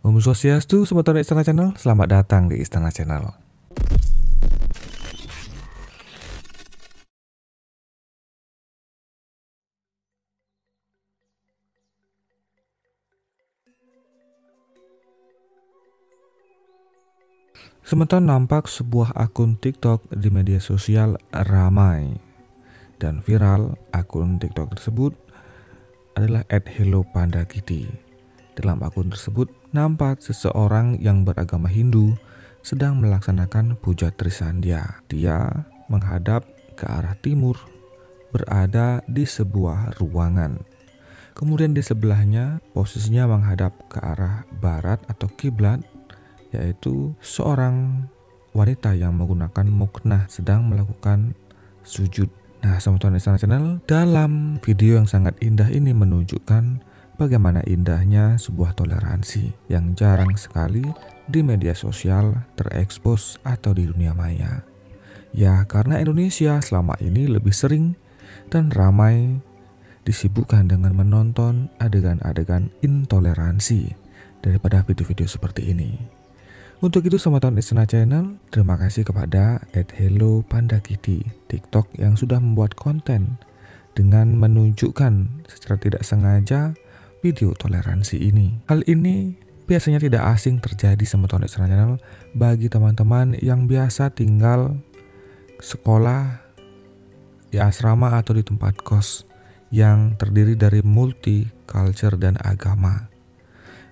Om Swastiastu, Sobat Istana Channel. Selamat datang di Istana Channel. Sementara nampak sebuah akun TikTok di media sosial ramai dan viral. Akun TikTok tersebut adalah @hellopandakitty. Dalam akun tersebut nampak seseorang yang beragama Hindu sedang melaksanakan puja Trisandya. Dia menghadap ke arah timur, berada di sebuah ruangan. Kemudian di sebelahnya posisinya menghadap ke arah barat atau kiblat, yaitu seorang wanita yang menggunakan muknah sedang melakukan sujud. Nah, Sobat Istana Channel, dalam video yang sangat indah ini menunjukkan bagaimana indahnya sebuah toleransi yang jarang sekali di media sosial terekspos atau di dunia maya. Ya, karena Indonesia selama ini lebih sering dan ramai disibukkan dengan menonton adegan-adegan intoleransi daripada video-video seperti ini. Untuk itu Sobat Istana Channel, terima kasih kepada @hellopandakitty TikTok yang sudah membuat konten dengan menunjukkan secara tidak sengaja video toleransi ini. Hal ini biasanya tidak asing terjadi Sobat Istana Channel bagi teman-teman yang biasa tinggal sekolah di asrama atau di tempat kos yang terdiri dari multi culture dan agama.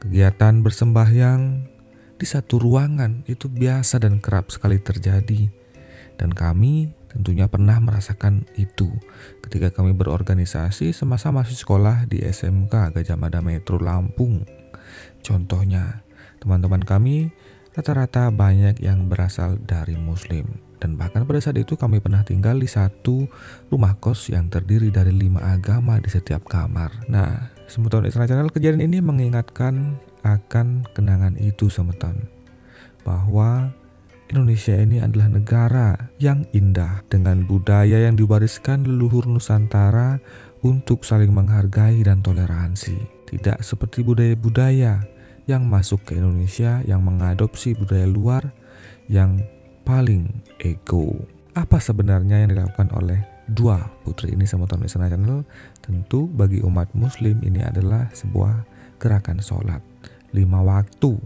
Kegiatan bersembahyang di satu ruangan itu biasa dan kerap sekali terjadi, dan kami tentunya pernah merasakan itu ketika kami berorganisasi semasa masih sekolah di SMK Gajah Mada Metro Lampung. Contohnya, teman-teman kami rata-rata banyak yang berasal dari Muslim, dan bahkan pada saat itu kami pernah tinggal di satu rumah kos yang terdiri dari 5 agama di setiap kamar. Nah, Sobat Istana Channel, kejadian ini mengingatkan akan kenangan itu Sobat, bahwa Indonesia ini adalah negara yang indah dengan budaya yang diwariskan leluhur Nusantara untuk saling menghargai dan toleransi. Tidak seperti budaya-budaya yang masuk ke Indonesia yang mengadopsi budaya luar yang paling ego. Apa sebenarnya yang dilakukan oleh dua putri ini Sobat Istana Channel? Tentu bagi umat muslim ini adalah sebuah gerakan sholat 5 waktu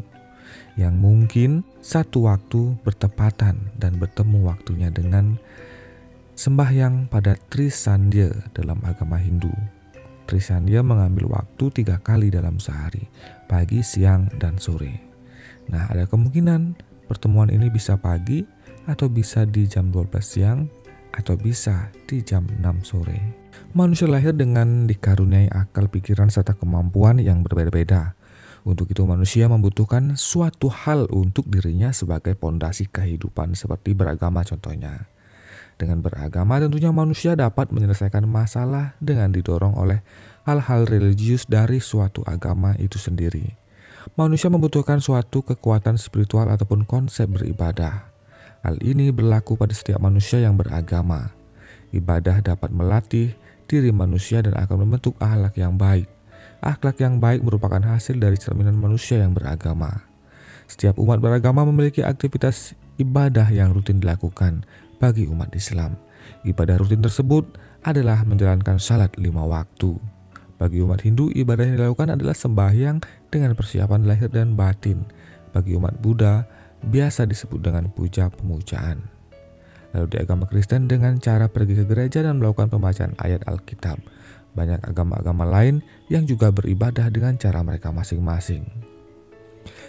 yang mungkin satu waktu bertepatan dan bertemu waktunya dengan sembahyang pada Trisandya dalam agama Hindu. Trisandya mengambil waktu 3 kali dalam sehari, pagi, siang, dan sore. Nah, ada kemungkinan pertemuan ini bisa pagi atau bisa di jam 12 siang atau bisa di jam 6 sore. Manusia lahir dengan dikaruniai akal, pikiran, serta kemampuan yang berbeda-beda. Untuk itu manusia membutuhkan suatu hal untuk dirinya sebagai pondasi kehidupan, seperti beragama contohnya. Dengan beragama tentunya manusia dapat menyelesaikan masalah dengan didorong oleh hal-hal religius dari suatu agama itu sendiri. Manusia membutuhkan suatu kekuatan spiritual ataupun konsep beribadah. Hal ini berlaku pada setiap manusia yang beragama. Ibadah dapat melatih diri manusia dan akan membentuk akhlak yang baik. Akhlak yang baik merupakan hasil dari cerminan manusia yang beragama. Setiap umat beragama memiliki aktivitas ibadah yang rutin dilakukan bagi umat Islam. Ibadah rutin tersebut adalah menjalankan salat 5 waktu. Bagi umat Hindu, ibadah yang dilakukan adalah sembahyang dengan persiapan lahir dan batin. Bagi umat Buddha, biasa disebut dengan puja pemujaan. Lalu di agama Kristen dengan cara pergi ke gereja dan melakukan pembacaan ayat Alkitab. Banyak agama-agama lain yang juga beribadah dengan cara mereka masing-masing.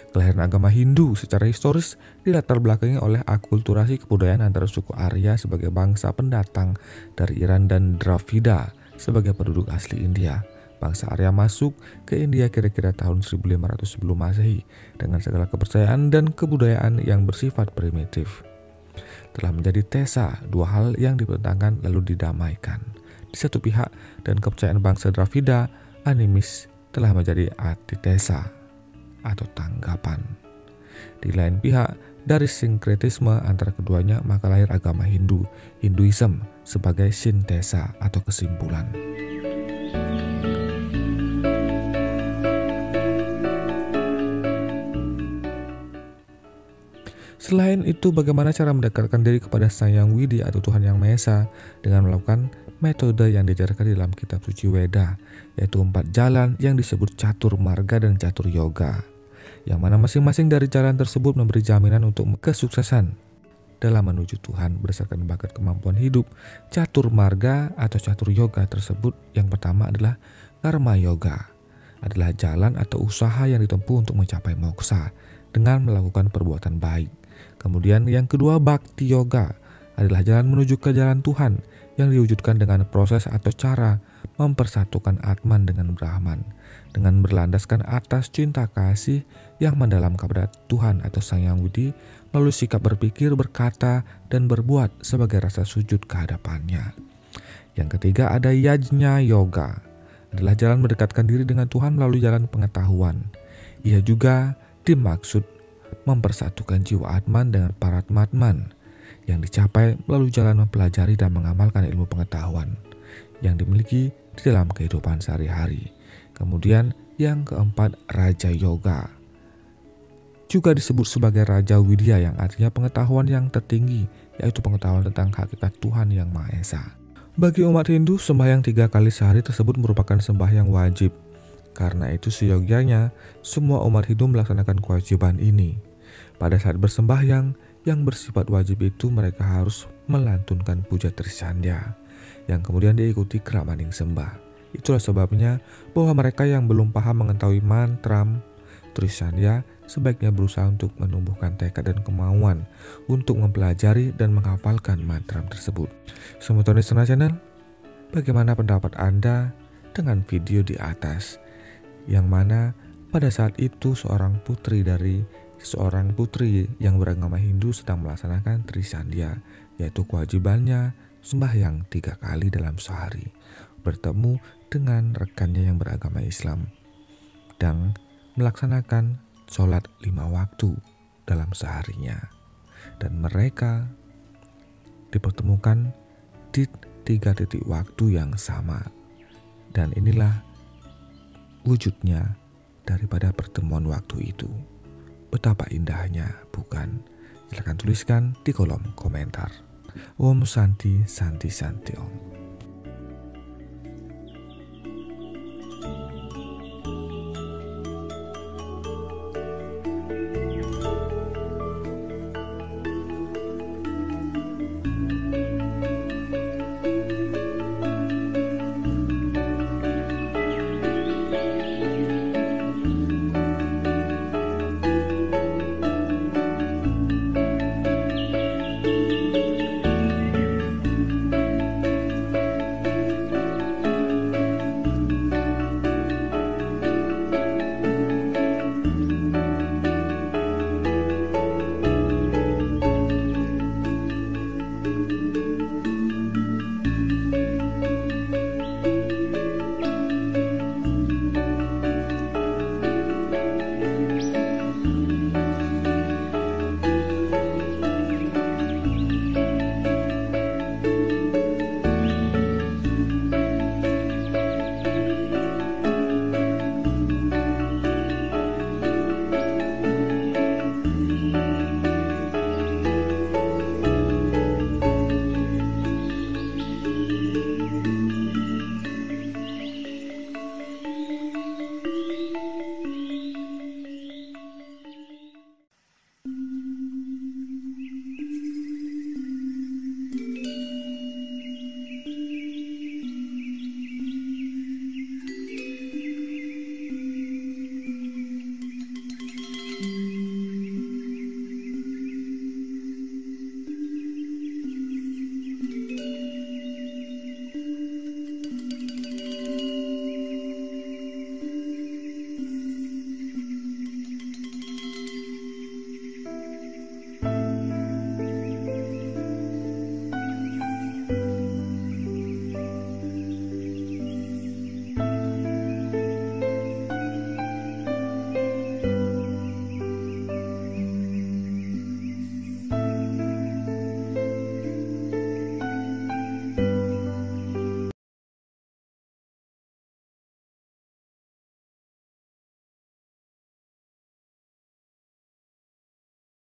Kelahiran agama Hindu secara historis dilatar belakangi oleh akulturasi kebudayaan antara suku Arya sebagai bangsa pendatang dari Iran dan Dravida sebagai penduduk asli India. Bangsa Arya masuk ke India kira-kira tahun 1500 sebelum Masehi dengan segala kepercayaan dan kebudayaan yang bersifat primitif. Telah menjadi tesa, dua hal yang dipertentangkan lalu didamaikan. Di satu pihak, dan kepercayaan bangsa Dravida, animis telah menjadi antitesa atau tanggapan. Di lain pihak, dari sinkretisme antara keduanya maka lahir agama Hindu, Hinduism sebagai sintesa atau kesimpulan. Selain itu, bagaimana cara mendekatkan diri kepada Sang Yang Widi atau Tuhan Yang Maha Esa dengan melakukan metode yang diajarkan di dalam kitab suci Weda, yaitu 4 jalan yang disebut catur marga dan catur yoga, yang mana masing-masing dari jalan tersebut memberi jaminan untuk kesuksesan dalam menuju Tuhan berdasarkan bakat kemampuan hidup. Catur marga atau catur yoga tersebut yang pertama adalah karma yoga, adalah jalan atau usaha yang ditempuh untuk mencapai moksa dengan melakukan perbuatan baik. Kemudian yang kedua, bhakti yoga, adalah jalan menuju ke jalan Tuhan yang diwujudkan dengan proses atau cara mempersatukan Atman dengan Brahman dengan berlandaskan atas cinta kasih yang mendalam kepada Tuhan atau Sang Yang Widi melalui sikap berpikir, berkata, dan berbuat sebagai rasa sujud kehadapannya. Yang ketiga ada yajna yoga, adalah jalan mendekatkan diri dengan Tuhan melalui jalan pengetahuan. Ia juga dimaksud mempersatukan jiwa Atman dengan Paratmatman yang dicapai melalui jalan mempelajari dan mengamalkan ilmu pengetahuan yang dimiliki di dalam kehidupan sehari-hari. Kemudian yang keempat, Raja Yoga, juga disebut sebagai Raja Widya, yang artinya pengetahuan yang tertinggi, yaitu pengetahuan tentang hakikat Tuhan Yang Maha Esa. Bagi umat Hindu, sembahyang 3 kali sehari tersebut merupakan sembahyang wajib. Karena itu seyogyanya semua umat Hindu melaksanakan kewajiban ini. Pada saat bersembahyang yang bersifat wajib itu, mereka harus melantunkan puja Trisandya yang kemudian diikuti kramaning sembah. Itulah sebabnya bahwa mereka yang belum paham mengetahui mantra Trisandya sebaiknya berusaha untuk menumbuhkan tekad dan kemauan untuk mempelajari dan menghafalkan mantra tersebut. Sobat Listener Channel, bagaimana pendapat Anda dengan video di atas? Yang mana pada saat itu seorang putri yang beragama Hindu sedang melaksanakan Trisandya, yaitu kewajibannya sembahyang 3 kali dalam sehari, bertemu dengan rekannya yang beragama Islam dan melaksanakan sholat 5 waktu dalam seharinya, dan mereka dipertemukan di 3 titik waktu yang sama. Dan inilah wujudnya daripada pertemuan waktu itu. Betapa indahnya, bukan? Silahkan tuliskan di kolom komentar. Om Santi Santi Santi Om.